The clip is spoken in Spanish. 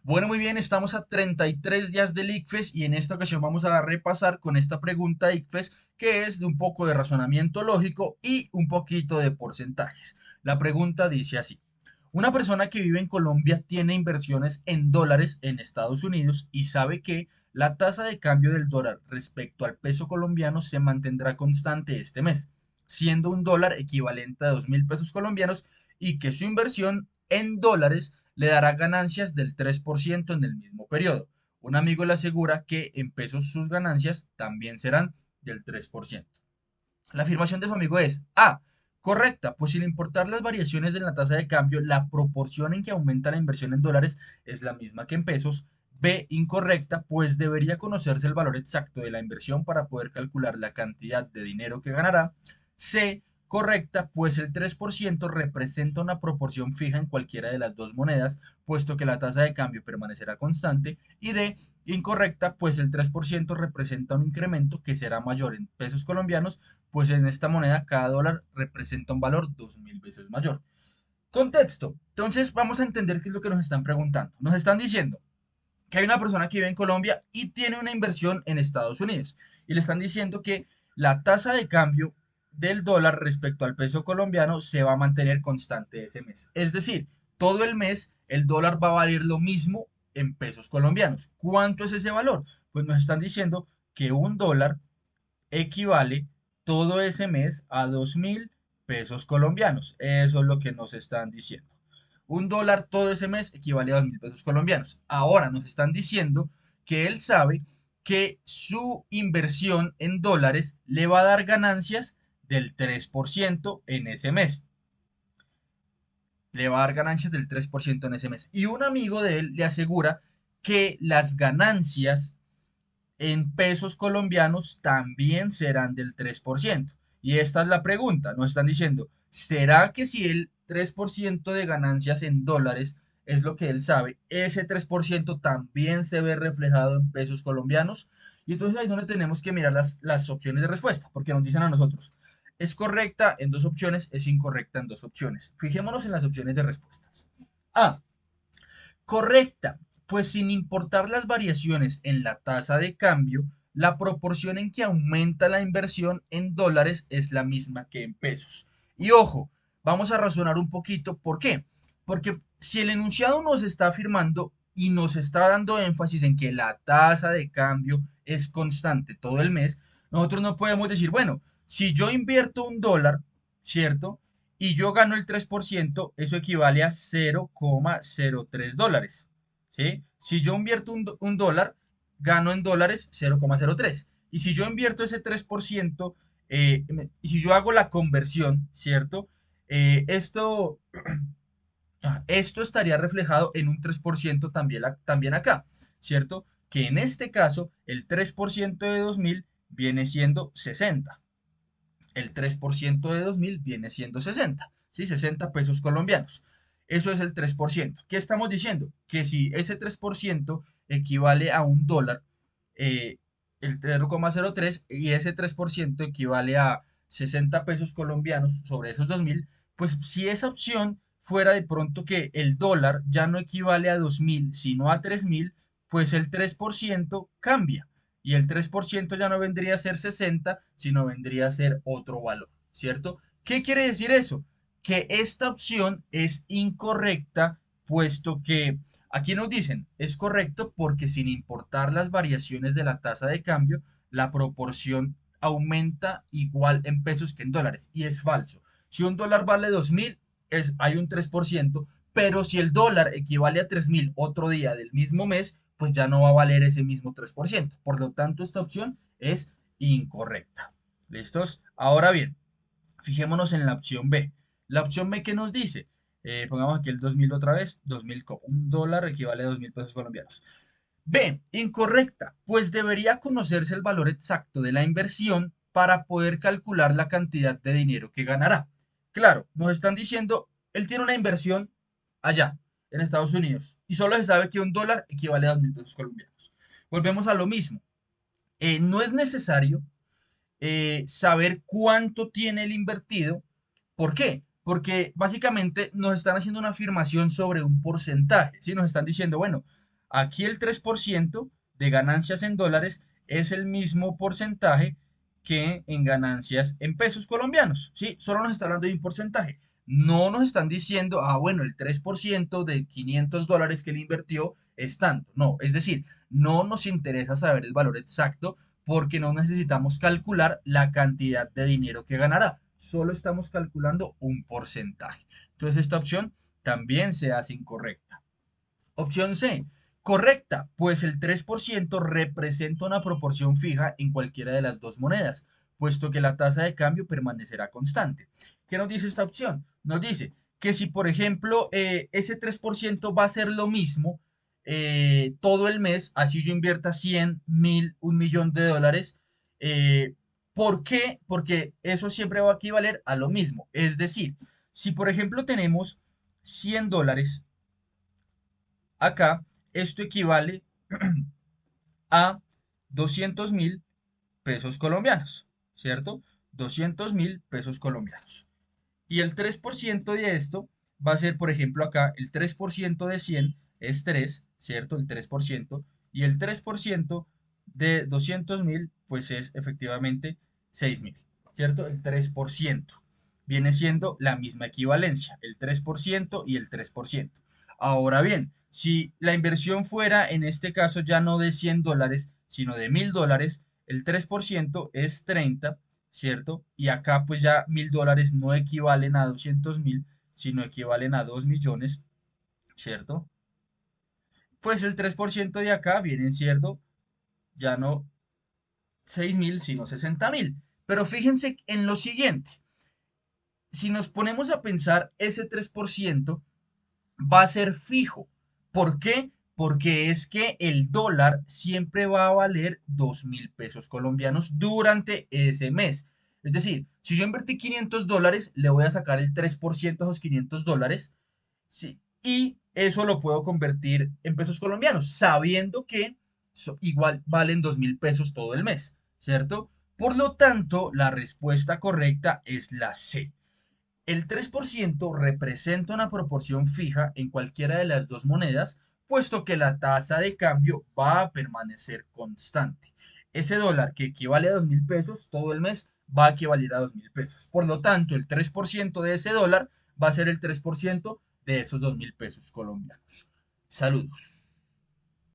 Bueno, muy bien, estamos a 33 días del ICFES y en esta ocasión vamos a repasar con esta pregunta ICFES que es de un poco de razonamiento lógico y un poquito de porcentajes. La pregunta dice así. Una persona que vive en Colombia tiene inversiones en dólares en Estados Unidos y sabe que la tasa de cambio del dólar respecto al peso colombiano se mantendrá constante este mes, siendo un dólar equivalente a 2.000 pesos colombianos y que su inversión en dólares le dará ganancias del 3% en el mismo periodo. Un amigo le asegura que en pesos sus ganancias también serán del 3%. La afirmación de su amigo es A. Correcta, pues sin importar las variaciones de la tasa de cambio, la proporción en que aumenta la inversión en dólares es la misma que en pesos. B. Incorrecta, pues debería conocerse el valor exacto de la inversión para poder calcular la cantidad de dinero que ganará. C. Correcta, pues el 3% representa una proporción fija en cualquiera de las dos monedas, puesto que la tasa de cambio permanecerá constante. Y D. Incorrecta, pues el 3% representa un incremento que será mayor en pesos colombianos, pues en esta moneda cada dólar representa un valor 2.000 veces mayor. Contexto. Entonces vamos a entender qué es lo que nos están preguntando. Nos están diciendo que hay una persona que vive en Colombia y tiene una inversión en Estados Unidos. Y le están diciendo que la tasa de cambio del dólar respecto al peso colombiano se va a mantener constante ese mes. Es decir, todo el mes el dólar va a valer lo mismo en pesos colombianos. ¿Cuánto es ese valor? Pues nos están diciendo que un dólar equivale todo ese mes a 2.000 pesos colombianos. Eso es lo que nos están diciendo. Un dólar todo ese mes equivale a 2.000 pesos colombianos. Ahora nos están diciendo que él sabe que su inversión en dólares le va a dar ganancias del 3% en ese mes. Le va a dar ganancias del 3% en ese mes. Y un amigo de él le asegura que las ganancias en pesos colombianos también serán del 3%. Y esta es la pregunta, nos están diciendo, ¿será que si el 3% de ganancias en dólares es lo que él sabe, ese 3% también se ve reflejado en pesos colombianos? Y entonces ahí es donde tenemos que mirar las opciones de respuesta, porque nos dicen a nosotros, es correcta en dos opciones, es incorrecta en dos opciones. Fijémonos en las opciones de respuesta. A, correcta, pues sin importar las variaciones en la tasa de cambio, la proporción en que aumenta la inversión en dólares es la misma que en pesos. Y ojo, vamos a razonar un poquito. ¿Por qué? Porque si el enunciado nos está afirmando y nos está dando énfasis en que la tasa de cambio es constante todo el mes, nosotros no podemos decir, bueno, si yo invierto un dólar, ¿cierto? Y yo gano el 3%, eso equivale a 0,03 dólares. ¿Sí? Si yo invierto un dólar, gano en dólares 0,03. Y si yo invierto ese 3%, y si yo hago la conversión, ¿cierto? Esto, esto estaría reflejado en un 3% también, también acá, ¿cierto? Que en este caso, el 3% de 2.000 viene siendo 60. El 3% de 2.000 viene siendo 60, ¿sí? 60 pesos colombianos. Eso es el 3%. ¿Qué estamos diciendo? Que si ese 3% equivale a un dólar, eh, el 0,03 y ese 3% equivale a 60 pesos colombianos sobre esos 2.000, pues si esa opción fuera de pronto que el dólar ya no equivale a 2.000 sino a 3.000, pues el 3% cambia y el 3% ya no vendría a ser 60, sino vendría a ser otro valor, ¿cierto? ¿Qué quiere decir eso? Que esta opción es incorrecta, puesto que aquí nos dicen, es correcto porque sin importar las variaciones de la tasa de cambio, la proporción aumenta igual en pesos que en dólares. Y es falso. Si un dólar vale 2.000, hay un 3%, pero si el dólar equivale a 3.000 otro día del mismo mes, pues ya no va a valer ese mismo 3%. Por lo tanto, esta opción es incorrecta. ¿Listos? Ahora bien, fijémonos en la opción B. La opción B, ¿qué nos dice? Pongamos aquí el 2.000 otra vez. 2.000, un dólar equivale a 2.000 pesos colombianos. B, incorrecta, pues debería conocerse el valor exacto de la inversión para poder calcular la cantidad de dinero que ganará. Claro, nos están diciendo, él tiene una inversión allá, en Estados Unidos, y solo se sabe que un dólar equivale a 2.000 pesos colombianos. Volvemos a lo mismo. No es necesario saber cuánto tiene el invertido. ¿Por qué? Porque básicamente nos están haciendo una afirmación sobre un porcentaje. ¿Sí? Nos están diciendo, bueno, Aquí el 3% de ganancias en dólares es el mismo porcentaje que en ganancias en pesos colombianos, ¿sí? Solo nos está hablando de un porcentaje. No nos están diciendo, ah, bueno, el 3% de $500 que él invirtió es tanto. No, es decir, no nos interesa saber el valor exacto porque no necesitamos calcular la cantidad de dinero que ganará. Solo estamos calculando un porcentaje. Entonces esta opción también se hace incorrecta. Opción C, correcta, pues el 3% representa una proporción fija en cualquiera de las dos monedas, puesto que la tasa de cambio permanecerá constante. ¿Qué nos dice esta opción? Nos dice que si, por ejemplo, ese 3% va a ser lo mismo todo el mes, así yo invierta 100, 1000, 1 millón de dólares, ¿por qué? Porque eso siempre va a equivaler a lo mismo. Es decir, si, por ejemplo, tenemos $100 acá, esto equivale a 200.000 pesos colombianos, ¿cierto? 200.000 pesos colombianos. Y el 3% de esto va a ser, por ejemplo, acá, el 3% de 100 es 3, ¿cierto? El 3%. Y el 3% de 200.000, pues es efectivamente 6.000, ¿cierto? El 3% viene siendo la misma equivalencia, el 3% y el 3%. Ahora bien, si la inversión fuera, en este caso, ya no de $100, sino de $1000, el 3% es 30, ¿cierto? Y acá pues ya $1000 no equivalen a 200.000, sino equivalen a 2 millones, ¿cierto? Pues el 3% de acá vienen siendo ya no 6.000, sino 60.000. Pero fíjense en lo siguiente, si nos ponemos a pensar, ese 3% va a ser fijo. ¿Por qué? Porque es que el dólar siempre va a valer 2.000 pesos colombianos durante ese mes. Es decir, si yo invertí $500, le voy a sacar el 3% a esos $500, ¿sí? Y eso lo puedo convertir en pesos colombianos, sabiendo que igual valen 2.000 pesos todo el mes, ¿cierto? Por lo tanto, la respuesta correcta es la C. El 3% representa una proporción fija en cualquiera de las dos monedas, puesto que la tasa de cambio va a permanecer constante. Ese dólar que equivale a 2.000 pesos todo el mes va a equivaler a 2.000 pesos. Por lo tanto, el 3% de ese dólar va a ser el 3% de esos 2.000 pesos colombianos. Saludos.